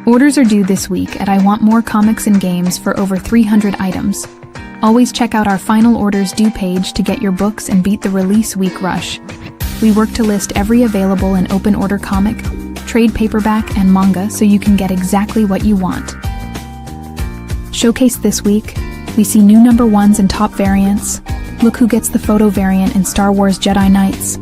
Orders are due this week at I Want More Comics and Games for over 300 items. Always check out our final orders due page to get your books and beat the release week rush. We work to list every available and open order comic, trade paperback, and manga so you can get exactly what you want. Showcased this week, we see new number ones and top variants. Look who gets the photo variant in Star Wars Jedi Knights.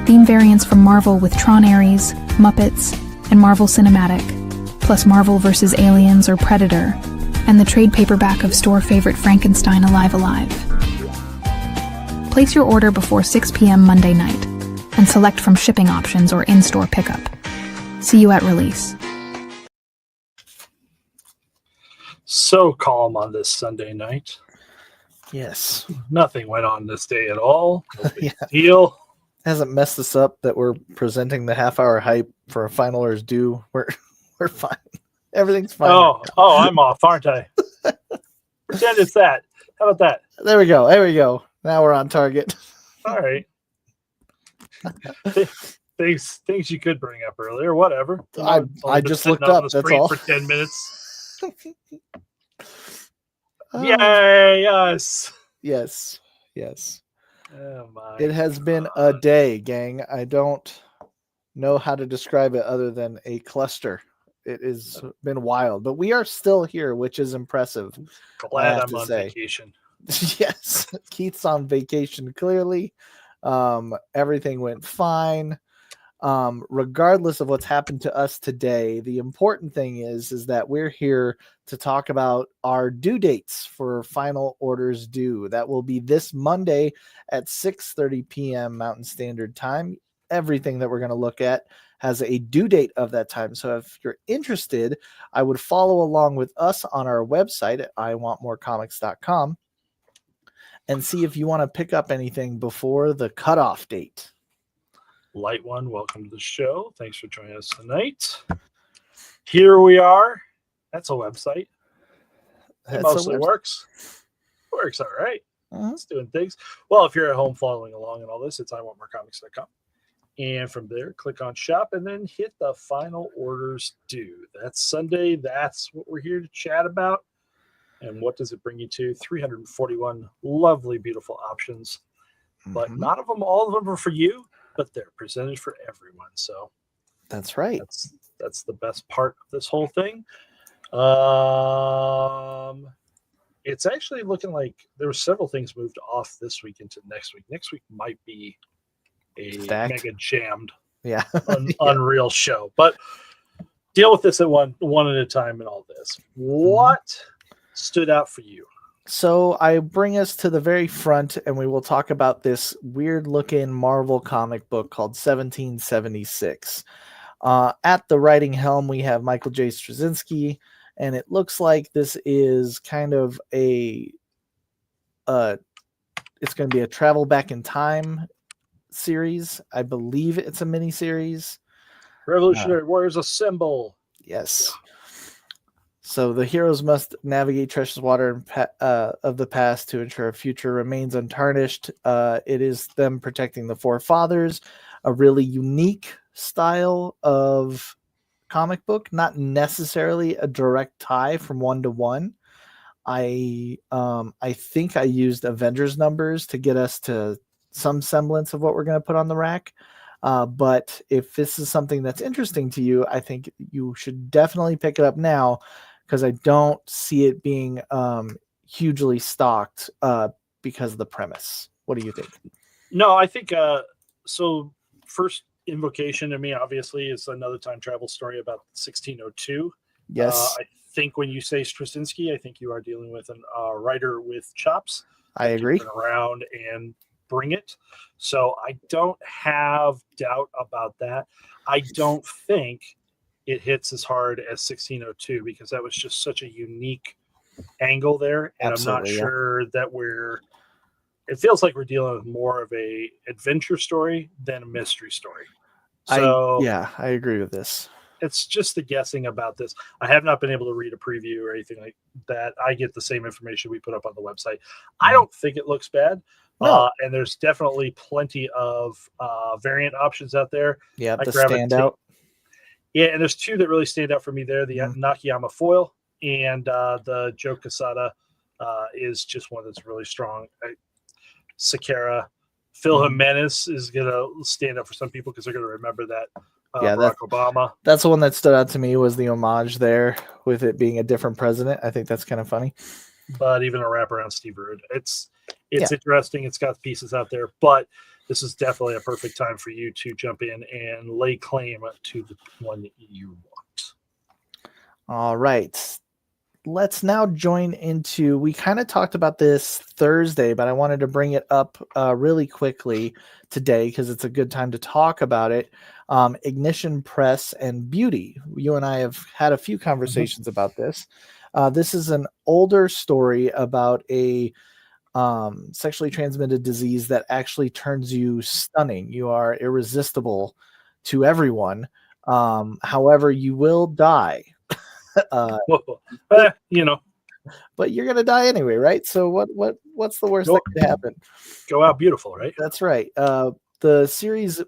Theme variants from Marvel with Tron Ares, Muppets, and Marvel Cinematic, plus Marvel vs. Aliens or Predator, and the trade paperback of store favorite Frankenstein Alive Alive. Place your order before 6 p.m. Monday night, and select from shipping options or in-store pickup. See you at release. So calm on this Sunday night. Yes. Nothing went on this day at all. No big Yeah. deal. Hasn't messed us up that we're presenting the half-hour hype for a final orders due. We're fine. Everything's fine. Oh, I'm off, aren't I? Pretend it's that. How about that? There we go. Now we're on target. All right. Things you could bring up earlier, whatever. I just looked up. That's all. For 10 minutes. Yay! Yes. Yes. Oh my! It has been a day, gang. I don't know how to describe it other than a cluster. It has been wild, but we are still here, which is impressive. Glad I'm on vacation. Yes, Keith's on vacation. Clearly, everything went fine. Regardless of what's happened to us today, the important thing is that we're here to talk about our due dates for final orders due. That will be this Monday at 6:30 p.m. Mountain Standard Time. Everything that we're going to look at has a due date of that time. So if you're interested, I would follow along with us on our website at iwantmorecomics.com and see if you want to pick up anything before the cutoff date. Light one, welcome to the show. Thanks for joining us tonight. Here we are. That's a website. It mostly works. Works all right. It's doing things. Well, if you're at home following along and all this, it's iwantmorecomics.com. And from there, click on shop and then hit the final orders due. That's Sunday. That's what we're here to chat about. And what does it bring you to? 341 lovely, beautiful options. But not of them, all of them are for you, but they're presented for everyone. So that's right. That's the best part of this whole thing. It's actually looking like there were several things moved off this week into next week. Next week might be a mega jammed, unreal show. But deal with this at one at a time and all this. What stood out for you? So I bring us to the very front, and we will talk about this weird-looking Marvel comic book called 1776. At the writing helm, we have Michael J. Straczynski, and it looks like this is kind of it's going to be a travel back in time series. I believe it's a mini-series. Revolutionary Warriors Assemble. Yes. So the heroes must navigate treacherous water of the past to ensure a future remains untarnished. It is them protecting the forefathers, a really unique style of comic book, not necessarily a direct tie from one to one. I think I used Avengers numbers to get us to some semblance of what we're going to put on the rack. But if this is something that's interesting to you, I think you should definitely pick it up now, because I don't see it being hugely stocked because of the premise. What do you think? No, I think so. First Invocation to me, obviously, is another time travel story about 1602. Yes. I think when you say Straczynski, I think you are dealing with a writer with chops. I agree. Turn around and bring it. So I don't have doubt about that. I don't think it hits as hard as 1602 because that was just such a unique angle there. And Absolutely, I'm not sure that it feels like we're dealing with more of a adventure story than a mystery story. So I agree with this. It's just the guessing about this. I have not been able to read a preview or anything like that. I get the same information we put up on the website. I don't think it looks bad. No. And there's definitely plenty of variant options out there. Yeah, the standout. Yeah, and there's two that really stand out for me there: the Nakayama foil and the Joe Quesada is just one that's really strong. Sakara, Phil Jimenez is gonna stand up for some people because they're gonna remember that Barack Obama. That's the one that stood out to me, was the homage there with it being a different president. I think that's kind of funny. But even a wraparound Steve Rude, it's interesting. It's got pieces out there, but this is definitely a perfect time for you to jump in and lay claim to the one that you want. All right. Let's now join into, we kind of talked about this Thursday, but I wanted to bring it up really quickly today because it's a good time to talk about it. Ignition Press and Beauty. You and I have had a few conversations about this. This is an older story about a sexually transmitted disease that actually turns you stunning. You are irresistible to everyone. However, you will die. But you're gonna die anyway, right? So what's the worst that could happen? Go out beautiful, right? That's right. The series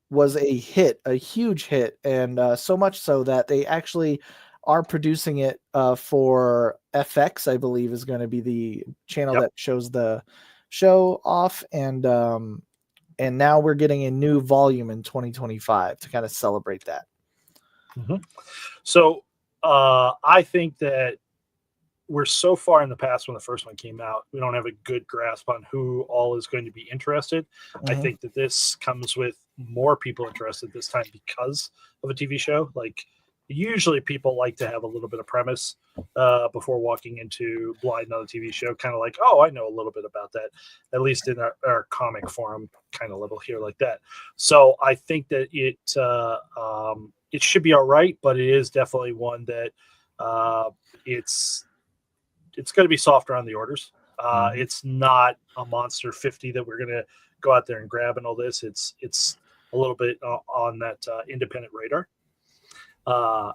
was a hit, a huge hit, and so much so that they actually are producing it for FX, I believe, is going to be the channel that shows the show off, and now we're getting a new volume in 2025 to kind of celebrate that. So I think that we're so far in the past when the first one came out, we don't have a good grasp on who all is going to be interested. I think that this comes with more people interested this time because of a TV show. Like, usually people like to have a little bit of premise before walking into blind on a TV show, kind of like, oh, I know a little bit about that, at least in our comic forum kind of level here like that. So I think that it should be all right, but it is definitely one that it's going to be softer on the orders. It's not a monster 50 that we're going to go out there and grab and all this. It's a little bit on that independent radar.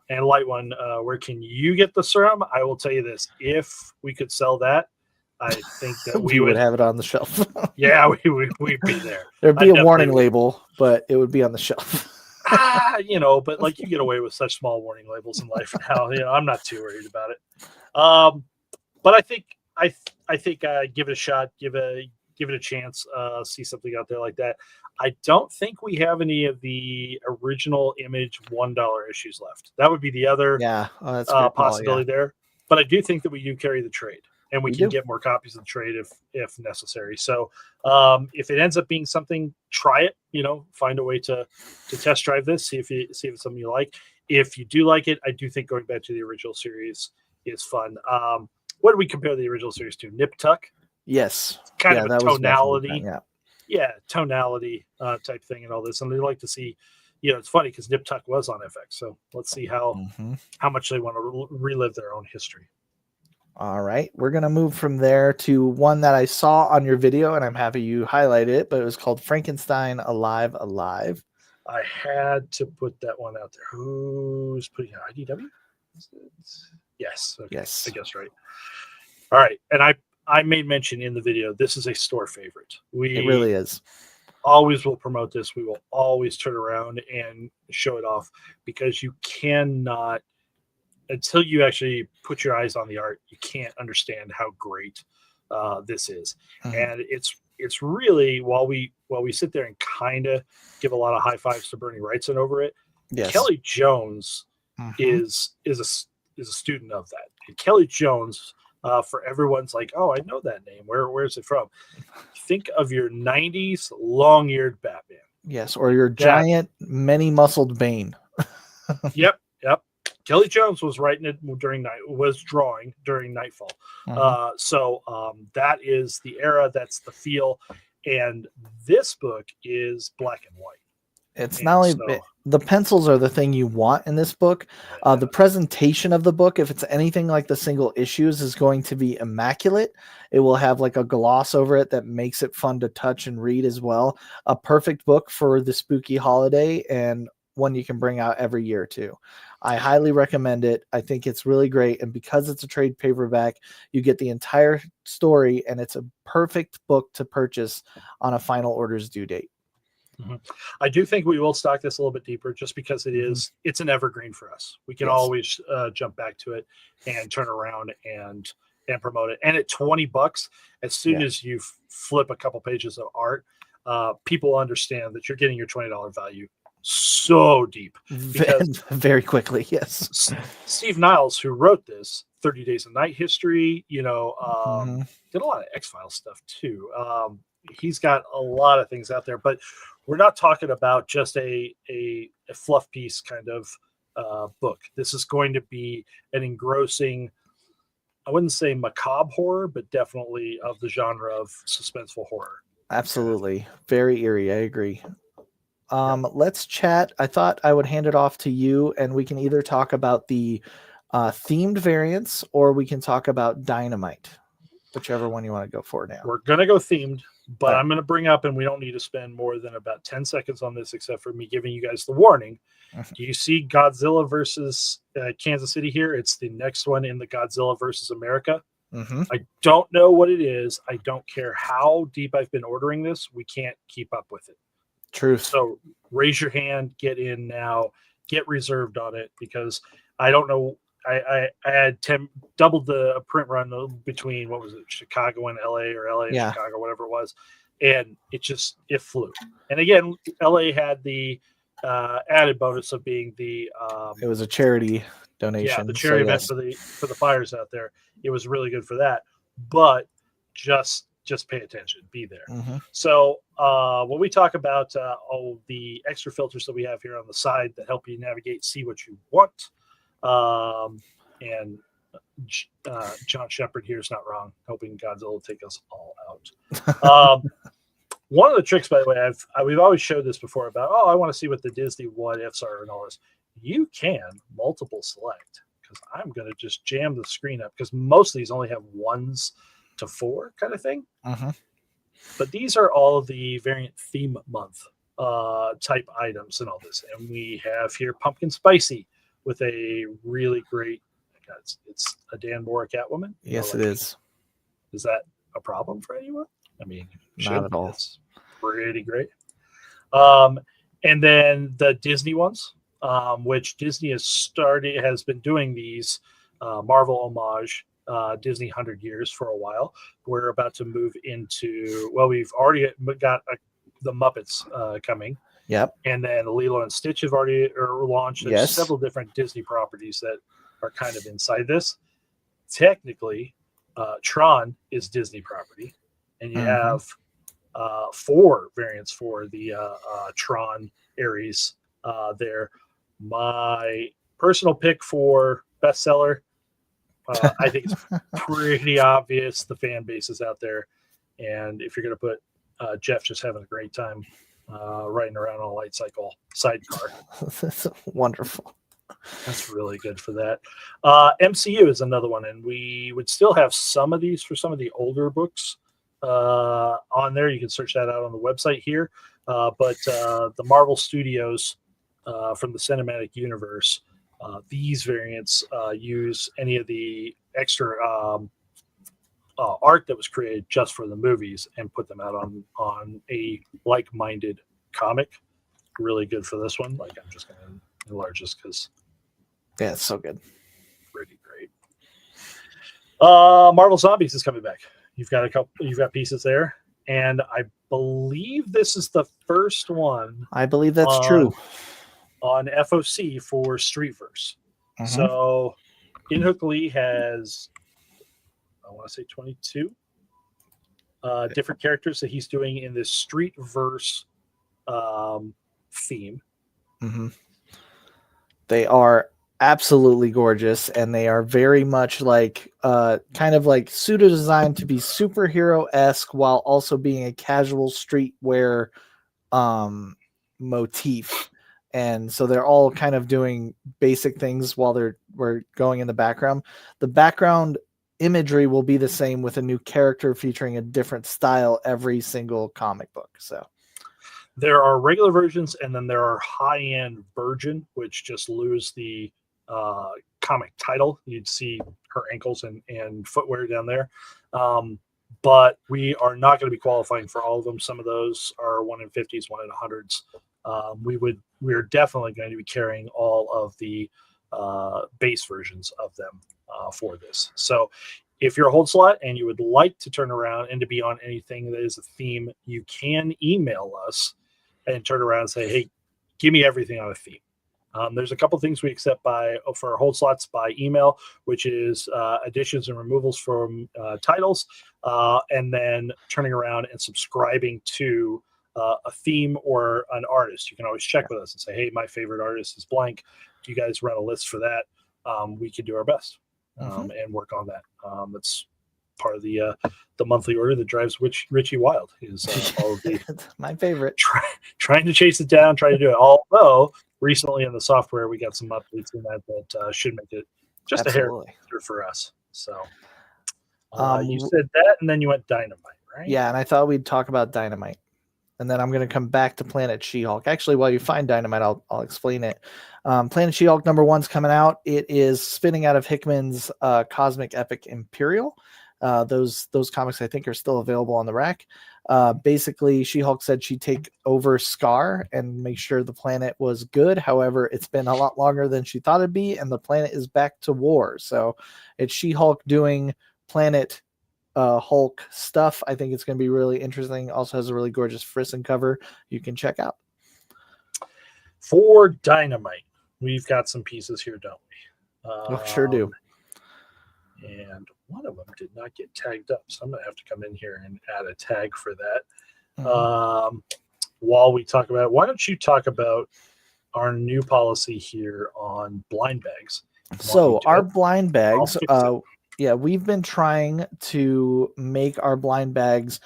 And Light One, where can you get the serum? I will tell you this: if we could sell that, I think that we would have it on the shelf. Yeah, we'd be there. There'd be a warning label, but it would be on the shelf. But like, you get away with such small warning labels in life now. I'm not too worried about it. But I think give it a shot, give it a chance, see something out there like that. I don't think we have any of the original Image $1 issues left. That would be the other possibility there. But I do think that we do carry the trade, and we can get more copies of the trade if necessary. So if it ends up being something, try it. Find a way to test drive this, see if it's something you like. If you do like it, I do think going back to the original series is fun. What do we compare the original series to? Nip Tuck? Yes. Kind of a tonality. Tonality type thing and all this. And they like to see, it's funny because Nip Tuck was on FX. So let's see how much they want to relive their own history. All right. We're going to move from there to one that I saw on your video, and I'm happy you highlighted it, but it was called Frankenstein Alive Alive. I had to put that one out there. Who's putting it out? IDW? Yes. Okay. Yes. I guess right. All right. And I made mention in the video, this is a store favorite. It really is. Always will promote this. We will always turn around and show it off because you cannot, until you actually put your eyes on the art, you can't understand how great this is. And it's really, while we sit there and kind of give a lot of high fives to Bernie Wrightson over it, Kelly Jones is a student of that. And Kelly Jones, for everyone's like, oh, I know that name. Where's it from? Think of your 90s long-eared Batman. Yes, or your giant, many-muscled Bane. Yep. Kelly Jones was writing it drawing during Nightfall. So that is the era, that's the feel. And this book is black and white. It's not only the pencils are the thing you want in this book. The presentation of the book, if it's anything like the single issues, is going to be immaculate. It will have like a gloss over it that makes it fun to touch and read as well. A perfect book for the spooky holiday, and one you can bring out every year too. I highly recommend it. I think it's really great. And because it's a trade paperback, you get the entire story, and it's a perfect book to purchase on a final orders due date. I do think we will stock this a little bit deeper just because it's an evergreen for us. We can always jump back to it and turn around and promote it. And at $20, as soon as you flip a couple pages of art, people understand that you're getting your $20 value so deep. Because very quickly, yes. Steve Niles, who wrote this, 30 Days of Night History, did a lot of X-Files stuff too. He's got a lot of things out there, but we're not talking about just a fluff piece kind of book. This is going to be an engrossing, I wouldn't say macabre horror, but definitely of the genre of suspenseful horror. Absolutely. Very eerie. I agree. Let's chat. I thought I would hand it off to you, and we can either talk about the themed variants or we can talk about Dynamite, whichever one you want to go for now. We're going to go themed, but I'm going to bring up, and we don't need to spend more than about 10 seconds on this, except for me giving you guys the warning. Do you see Godzilla versus Kansas City here? It's the next one in the Godzilla versus America. I don't know what it is. I don't care how deep I've been ordering this. We can't keep up with it. True. So raise your hand, get in now, get reserved on it, because I don't know. I had doubled the print run between, what was it, Chicago and LA, or LA and Chicago, whatever it was. And it flew. And again, LA had the added bonus of being it was a charity donation. Yeah, the charity event for the fires out there. It was really good for that. But just pay attention, be there. So when we talk about all the extra filters that we have here on the side that help you navigate, see what you want, and John Shepard here is not wrong, hoping Godzilla will take us all out. One of the tricks, by the way, we've always showed this before about, I want to see what the Disney what ifs are and all this. You can multiple select, because I'm going to just jam the screen up, because most of these only have 1s to 4 kind of thing. But these are all of the variant theme month type items and all this. And we have here Pumpkin Spicy with a really great, it's a Dan Moore Catwoman. Yes, it is. Is that a problem for anyone? I mean, not at all. It's pretty great. And then the Disney ones, which Disney has been doing these Marvel homage Disney 100 years for a while. We're about to move into, we've already got the Muppets coming. Yep. And then Lilo and Stitch have already launched. There's several different Disney properties that are kind of inside this. Technically, Tron is Disney property, and you have 4 variants for the Tron Ares there. My personal pick for bestseller, I think it's pretty obvious the fan base is out there. And if you're going to put Jeff just having a great time riding around on a light cycle sidecar. That's wonderful. That's really good for that. MCU is another one, and we would still have some of these for some of the older books on there. You can search that out on the website here. But the Marvel Studios from the cinematic universe, these variants use any of the extra art that was created just for the movies and put them out on a like-minded comic. Really good for this one. Like, I'm just going to enlarge this because it's so good. Pretty great. Marvel Zombies is coming back. You've got pieces there, and I believe this is the first one. I believe that's true. On FOC for Streetverse. So Inhook Lee has, I want to say 22 different characters that he's doing in this Streetverse theme. They are absolutely gorgeous, and they are very much like kind of like pseudo designed to be superhero-esque while also being a casual streetwear motif. And so they're all kind of doing basic things while we're going in the background. The background imagery will be the same with a new character featuring a different style every single comic book. So there are regular versions, and then there are high-end Virgin, which just lose the comic title. You'd see her ankles and footwear down there. but we are not going to be qualifying for all of them. Some of those are 1 in 50s, 1 in 100s. We're definitely going to be carrying all of the base versions of them for this. So if you're a hold slot and you would like to turn around and to be on anything that is a theme, you can email us and turn around and say, hey, give me everything on a theme. There's a couple things we accept for our hold slots by email, which is additions and removals from titles, and then turning around and subscribing to a theme or an artist. You can always check with us and say, hey, my favorite artist is blank. Do you guys run a list for that? We can do our best and work on that. That's part of the monthly order that drives Richie wild is all of the my favorite. Trying to chase it down, trying to do it. Although recently in the software we got some updates in that should make it just Absolutely. a hair easier for us. So you said that, and then you went Dynamite, right? Yeah, and I thought we'd talk about Dynamite, and then I'm going to come back to Planet She-Hulk. Actually, while you find Dynamite, I'll explain it. Planet She-Hulk #1's coming out. It is spinning out of Hickman's Cosmic Epic Imperial. Those comics I think are still available on the rack. Basically, She-Hulk said she'd take over Scar and make sure the planet was good. However, it's been a lot longer than she thought it'd be, and the planet is back to war. So it's She-Hulk doing Planet Hulk stuff. I think it's going to be really interesting. Also has a really gorgeous Frisson cover you can check out. For Dynamite, we've got some pieces here, don't we? Sure do. And one of them did not get tagged up, so I'm going to have to come in here and add a tag for that. While we talk about it, why don't you talk about our new policy here on blind bags? So our blind bags, we've been trying to make our blind bags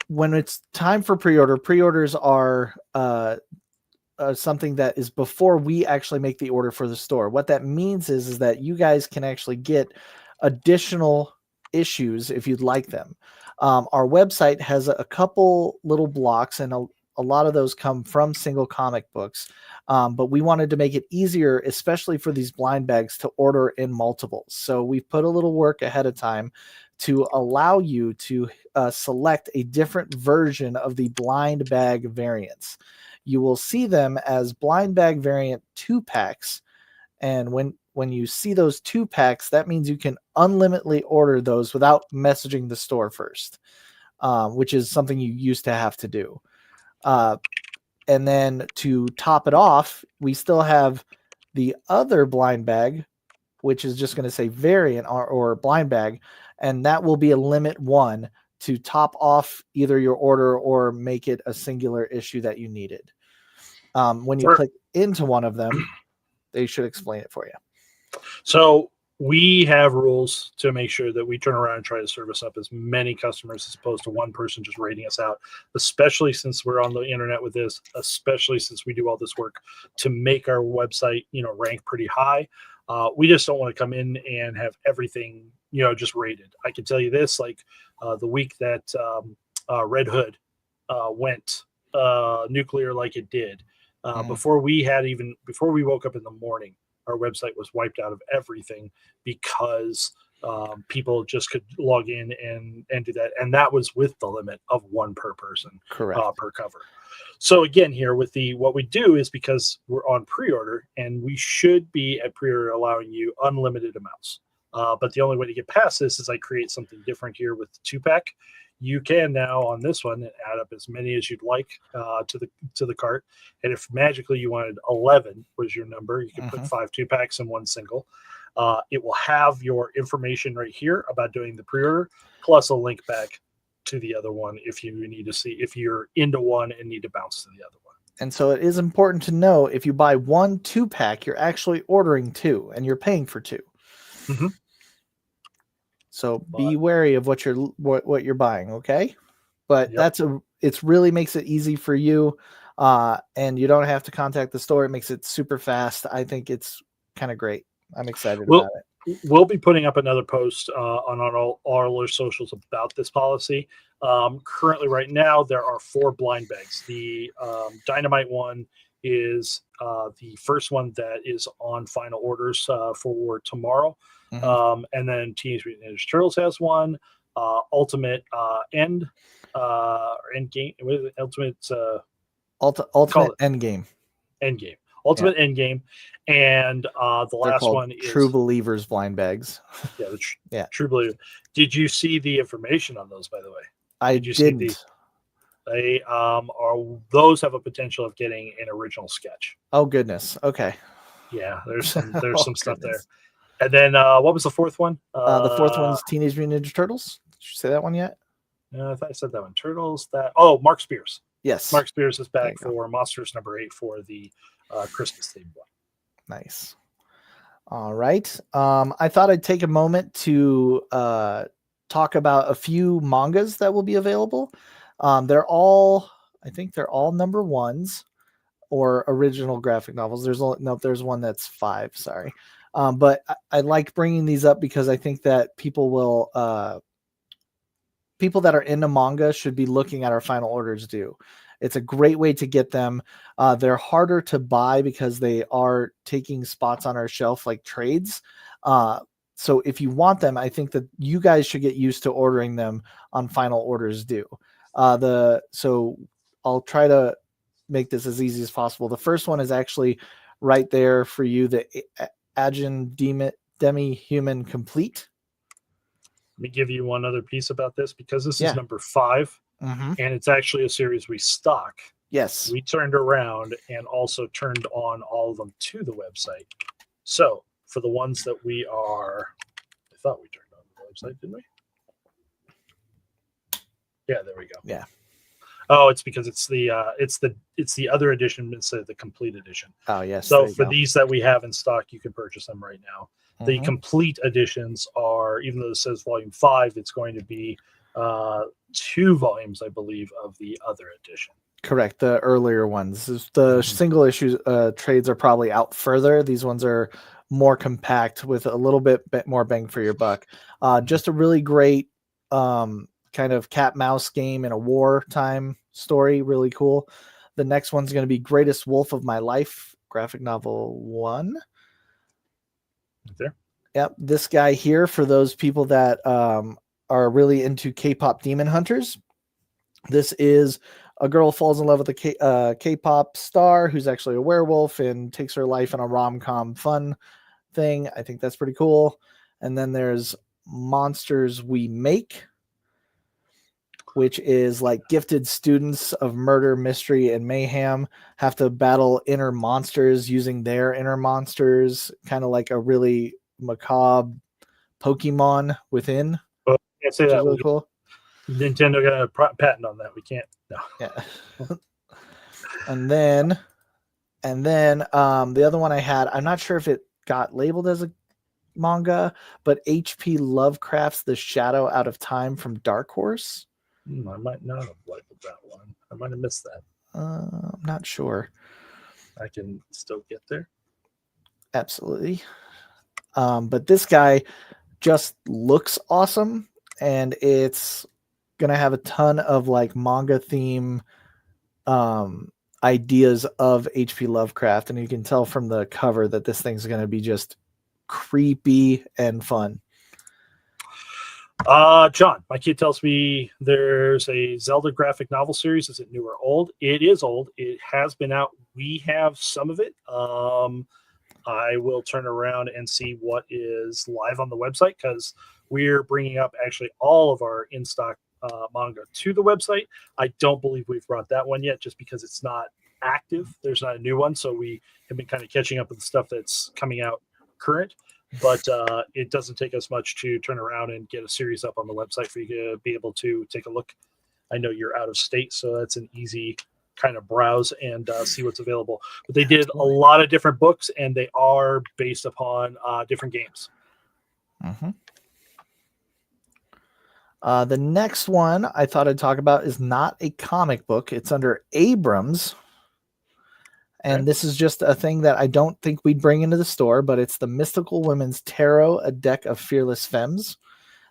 when it's time for pre-orders are something that is before we actually make the order for the store. What that means is that you guys can actually get additional issues if you'd like them. Our website has a couple little blocks, and a lot of those come from single comic books. But we wanted to make it easier, especially for these blind bags, to order in multiples. So we've put a little work ahead of time to allow you to select a different version of the blind bag variants. You will see them as blind bag variant 2-packs. And when you see those 2-packs, that means you can unlimitedly order those without messaging the store first, which is something you used to have to do. And then to top it off, we still have the other blind bag, which is just going to say variant or blind bag. And that will be a limit 1 to top off either your order or make it a singular issue that you needed. When you click into one of them, they should explain it for you. So we have rules to make sure that we turn around and try to service up as many customers as opposed to one person just rating us out, especially since we're on the internet with this, especially since we do all this work to make our website, rank pretty high. We just don't want to come in and have everything, just rated. I can tell you this, like the week that Red Hood went nuclear like it did, before we woke up in the morning, our website was wiped out of everything because people just could log in and do that. And that was with the limit of 1 per person. Correct. Per cover. So again, here with what we do is because we're on pre-order, and we should be at pre-order allowing you unlimited amounts. But the only way to get past this is I create something different here with the 2-pack. You can now on this one add up as many as you'd like to the cart. And if magically you wanted 11 was your number, you can put 5 2-packs and 1 single. It will have your information right here about doing the pre-order, plus a link back to the other one if you need to see if you're into one and need to bounce to the other one. And so it is important to know, if you buy 1 2-pack, you're actually ordering 2 and you're paying for 2. Mm-hmm. So be wary of what you're buying, okay? But it really makes it easy for you, and you don't have to contact the store. It makes it super fast. I think it's kind of great. I'm excited about it. We'll be putting up another post on all our socials about this policy. Currently, right now, there are 4 blind bags. The Dynamite one is the first one that is on final orders for tomorrow. And then Teenage Mutant Ninja Turtles has one. Ultimate End Game. What is it? Ultimate Endgame. Endgame. Ultimate Endgame. And the last one is True Believers blind bags. True Believer. Did you see the information on those, by the way? I didn't. They those have a potential of getting an original sketch. Oh goodness. Okay. Yeah, there's some stuff there. And then what was the fourth one? The fourth one's Teenage Mutant Ninja Turtles. Did you say that one yet? No, I thought I said that one. Turtles. Mark Spears. Yes. Mark Spears is back for Monsters #8 for the Christmas themed one. Nice. All right. I thought I'd take a moment to talk about a few mangas that will be available. They're all number ones or original graphic novels. There's one that's 5. Sorry. But I like bringing these up because I think that people that are into manga should be looking at our final orders due. It's a great way to get them. They're harder to buy because they are taking spots on our shelf like trades. So if you want them, I think that you guys should get used to ordering them on final orders due. So I'll try to make this as easy as possible. The first one is actually right there for you. The Ajin Demi-Human Complete. Let me give you one other piece about this because this is number 5 and it's actually a series we stock. Yes. We turned around and also turned on all of them to the website. So for the ones that I thought we turned on the website, didn't we? Yeah, there we go. Yeah. Oh, it's because it's the other edition instead of the complete edition. Oh, yes. So for these that we have in stock, you can purchase them right now. The complete editions are, even though it says volume 5, it's going to be 2 volumes, I believe, of the other edition. Correct. The earlier ones. The single issue trades are probably out further. These ones are more compact with a little bit more bang for your buck. Just a really great kind of cat mouse game in a wartime story. Really cool. The next one's going to be Greatest Wolf of My Life, graphic novel 1. Right there. Yep. This guy here, for those people that are really into K-pop demon hunters, this is a girl falls in love with a K-pop star who's actually a werewolf and takes her life in a rom-com fun thing. I think that's pretty cool. And then there's Monsters We Make, which is like gifted students of murder, mystery, and mayhem have to battle inner monsters using their inner monsters, kind of like a really macabre Pokemon within. Well, I can't say that. Really cool. Nintendo got a patent on that. We can't. No. Yeah. and then the other one I had, I'm not sure if it got labeled as a manga, but H.P. Lovecraft's The Shadow Out of Time from Dark Horse. I might not have labeled that one. I might have missed that. I'm not sure. I can still get there. Absolutely. But this guy just looks awesome, and it's gonna have a ton of like manga theme ideas of H.P. Lovecraft, and you can tell from the cover that this thing's gonna be just creepy and fun. John, my kid tells me there's a Zelda graphic novel series. Is it new or old? It is old. It has been out. We have some of it. I will turn around and see what is live on the website because we're bringing up actually all of our in-stock manga to the website. I don't believe we've brought that one yet just because it's not active. There's not a new one. So we have been kind of catching up with the stuff that's coming out current. But it doesn't take us much to turn around and get a series up on the website for you to be able to take a look. I know you're out of state, so that's an easy kind of browse and see what's available. But they did a lot of different books, and they are based upon different games. The next one I thought I'd talk about is not a comic book. It's under Abrams. And this is just a thing that I don't think we'd bring into the store, but it's the Mystical Women's Tarot, a deck of Fearless Femmes.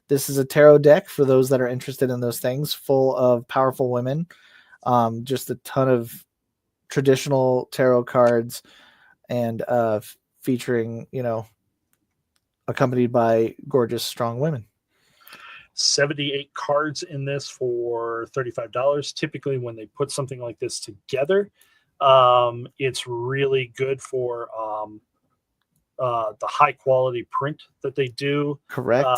This is a tarot deck for those that are interested in those things, full of powerful women. Just a ton of traditional tarot cards, and featuring, accompanied by gorgeous, strong women. 78 cards in this for $35. Typically, when they put something like this together, it's really good for the high quality print that they do. Correct.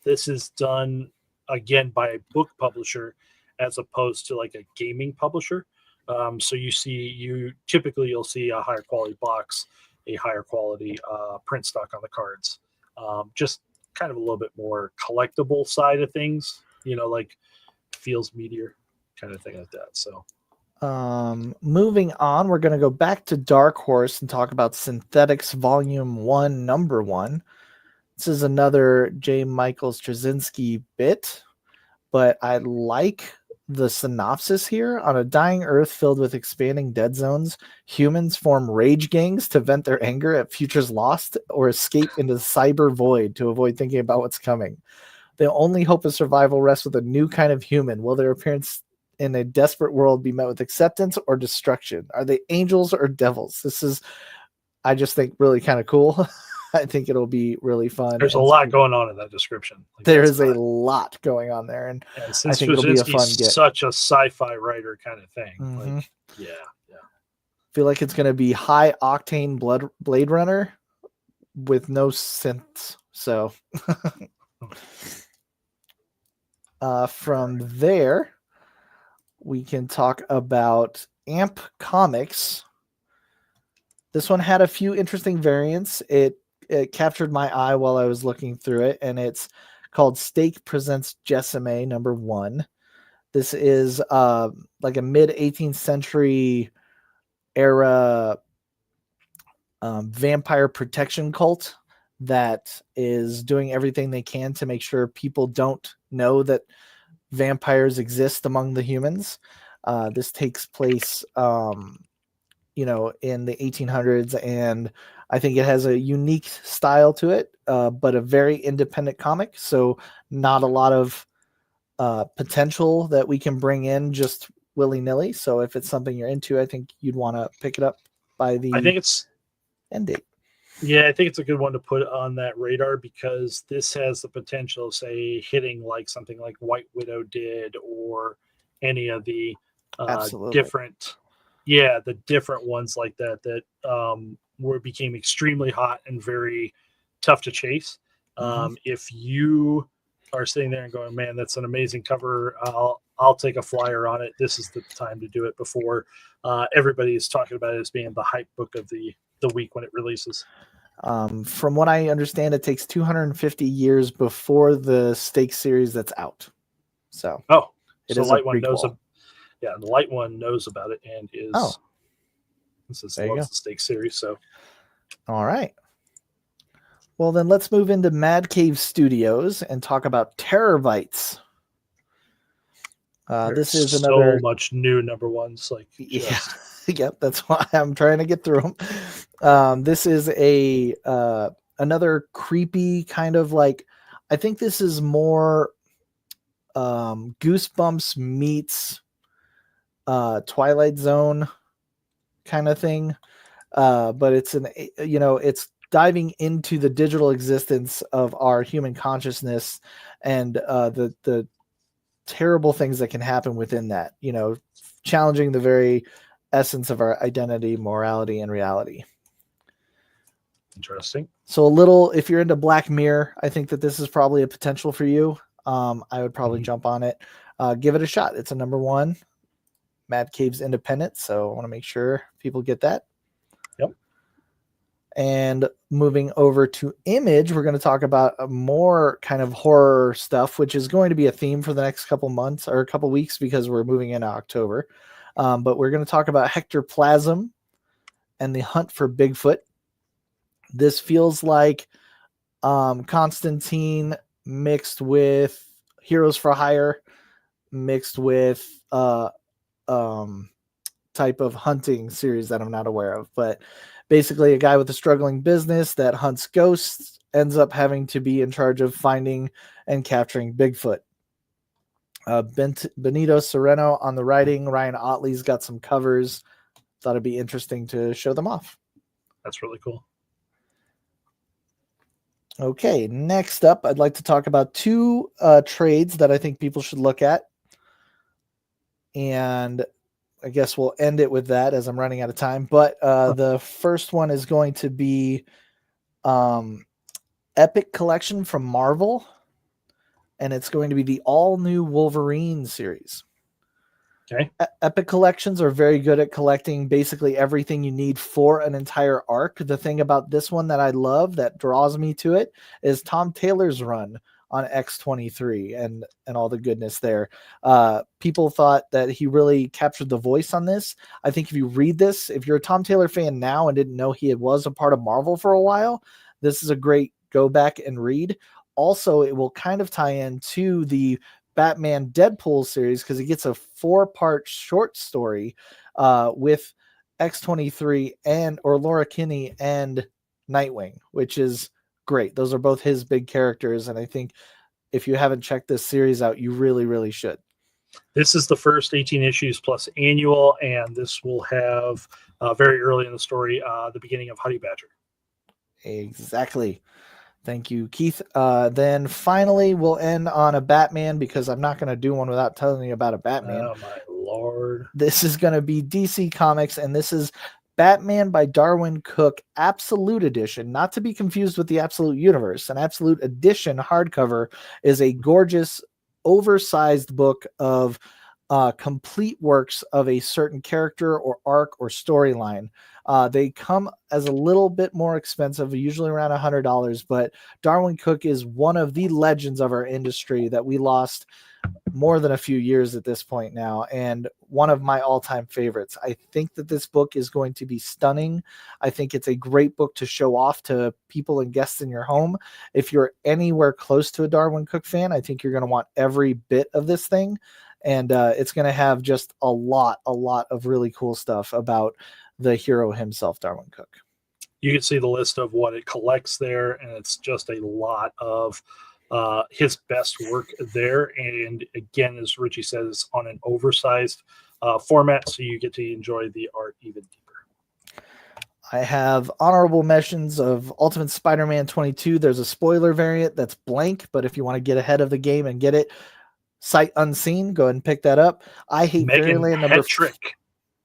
This is done again by a book publisher as opposed to like a gaming publisher. So you'll see a higher quality box, a higher quality print stock on the cards. Just kind of a little bit more collectible side of things, like feels meteor kind of thing like that. So moving on, we're going to go back to Dark Horse and talk about Synthetics Volume 1, Number 1. This is another J. Michael Straczynski bit, but I like the synopsis here. On a dying Earth filled with expanding dead zones, humans form rage gangs to vent their anger at futures lost or escape into the cyber void to avoid thinking about what's coming. The only hope of survival rests with a new kind of human. Will their appearance in a desperate world be met with acceptance or destruction? Are they angels or devils? This is, I just think, really kind of cool. I think it'll be really fun. There's a lot going on in that description. There is a lot going on there, and I think it'll be a fun get. Such a sci-fi writer kind of thing. Mm-hmm. Like, yeah. Feel like it's going to be high octane Blade Runner with no synths. So from there, we can talk about Amp Comics. This one had a few interesting variants. It captured my eye while I was looking through it, and it's called Stake Presents Jessame number 1. This is like a mid-18th century era vampire protection cult that is doing everything they can to make sure people don't know that vampires exist among the humans. This takes place in the 1800s, and I think it has a unique style to it, but a very independent comic. So not a lot of potential that we can bring in just willy-nilly. So if it's something you're into, I think you'd want to pick it up by the end date. Yeah, I think it's a good one to put on that radar because this has the potential of, say, hitting like something like White Widow did, or any of the different ones like that became extremely hot and very tough to chase. If you are sitting there and going, man, that's an amazing cover, I'll take a flyer on it, this is the time to do it before everybody is talking about it as being the hype book of the week when it releases. From what I understand, it takes 250 years before the Stake series that's out. So the Light One knows. The Light One knows about it and is loves the Stake series. So, all right. Well, then let's move into Mad Cave Studios and talk about Terabytes. This is another so much new number ones. Yep, that's why I'm trying to get through them. This is another creepy kind of like, I think this is more Goosebumps meets Twilight Zone kind of thing. But it's it's diving into the digital existence of our human consciousness and the terrible things that can happen within that, challenging the very essence of our identity, morality, and reality. Interesting. So if you're into Black Mirror, I think that this is probably a potential for you. I would probably jump on it. Give it a shot. It's a number 1. Mad Cave's independent, so I want to make sure people get that. Yep. And moving over to Image, we're going to talk about a more kind of horror stuff, which is going to be a theme for the next couple months or a couple weeks because we're moving into October. But we're going to talk about Hectoplasm and the Hunt for Bigfoot. This feels like Constantine mixed with Heroes for Hire, mixed with type of hunting series that I'm not aware of. But basically a guy with a struggling business that hunts ghosts ends up having to be in charge of finding and capturing Bigfoot. Benito Sereno on the writing. Ryan Otley's got some covers. thought it'd be interesting to show them off. That's really cool. Okay, next up, I'd like to talk about 2 trades that I think people should look at. And I guess we'll end it with that as I'm running out of time. But the first one is going to be Epic Collection from Marvel. And it's going to be the all-new Wolverine series. Okay. Epic Collections are very good at collecting basically everything you need for an entire arc. The thing about this one that I love that draws me to it is Tom Taylor's run on X-23 and all the goodness there. People thought that he really captured the voice on this. I think if you read this, if you're a Tom Taylor fan now and didn't know he was a part of Marvel for a while, this is a great go back and read. Also, it will kind of tie into the Batman Deadpool series because it gets a 4-part short story with X-23 or Laura Kinney and Nightwing, which is great. Those are both his big characters, and I think if you haven't checked this series out, you really, really should. This is the first 18 issues plus annual, and this will have very early in the story the beginning of Honey Badger. Exactly. Thank you, Keith. Then finally, we'll end on a Batman because I'm not going to do one without telling you about a Batman. Oh, my Lord. This is going to be DC Comics, and this is Batman by Darwin Cook Absolute Edition, not to be confused with the Absolute Universe. An Absolute Edition hardcover is a gorgeous, oversized book of complete works of a certain character or arc or storyline. They come as a little bit more expensive, usually around $100, but Darwin Cook is one of the legends of our industry that we lost more than a few years at this point now, and one of my all-time favorites. I think that this book is going to be stunning. I think it's a great book to show off to people and guests in your home. If you're anywhere close to a Darwin Cook fan, I think you're going to want every bit of this thing, and it's going to have just a lot of really cool stuff about the hero himself, Darwin Cook. You can see the list of what it collects there, and it's just a lot of his best work there. And again, as Richie says, on an oversized format, so you get to enjoy the art even deeper. I have honorable mentions of Ultimate Spider-Man 22. There's a spoiler variant that's blank, but if you want to get ahead of the game and get it sight unseen, go ahead and pick that up. I Hate Fairyland number Trick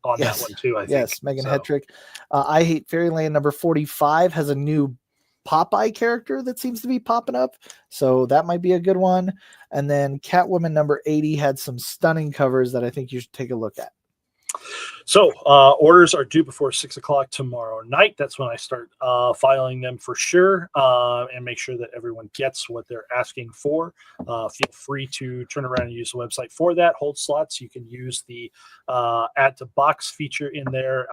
on that one too, I think. Yes, Megan Hetrick. I Hate Fairyland number 45 has a new Popeye character that seems to be popping up, so that might be a good one. And then Catwoman number 80 had some stunning covers that I think you should take a look at. So orders are due before 6 o'clock tomorrow night. That's when I start filing them for sure, and make sure that everyone gets what they're asking for. Feel free to turn around and use the website for that. Hold slots. You can use the add to box feature in there,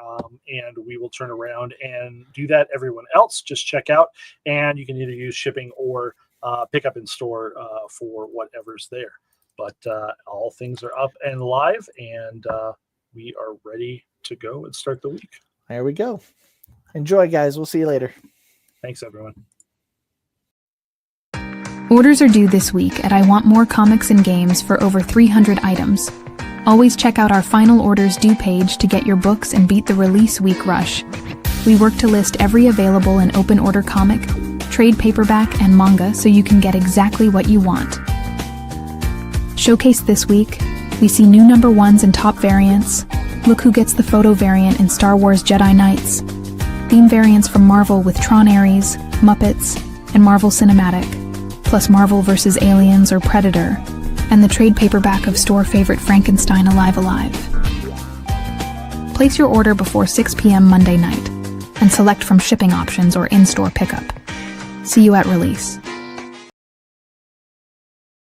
and we will turn around and do that. Everyone else, just check out, and you can either use shipping or pick up in store for whatever's there. But all things are up and live, and we are ready to go and start the week. There we go. Enjoy, guys. We'll see you later. Thanks, everyone. Orders are due this week at I Want More Comics and Games for over 300 items. Always check out our final orders due page to get your books and beat the release week rush. We work to list every available and open order comic, trade paperback, and manga so you can get exactly what you want. Showcased this week, we see new number ones and top variants. Look who gets the photo variant in Star Wars Jedi Knights. Theme variants from Marvel with Tron Ares, Muppets, and Marvel Cinematic, plus Marvel vs. Aliens or Predator, and the trade paperback of store favorite Frankenstein Alive! Place your order before 6 p.m. Monday night, and select from shipping options or in-store pickup. See you at release.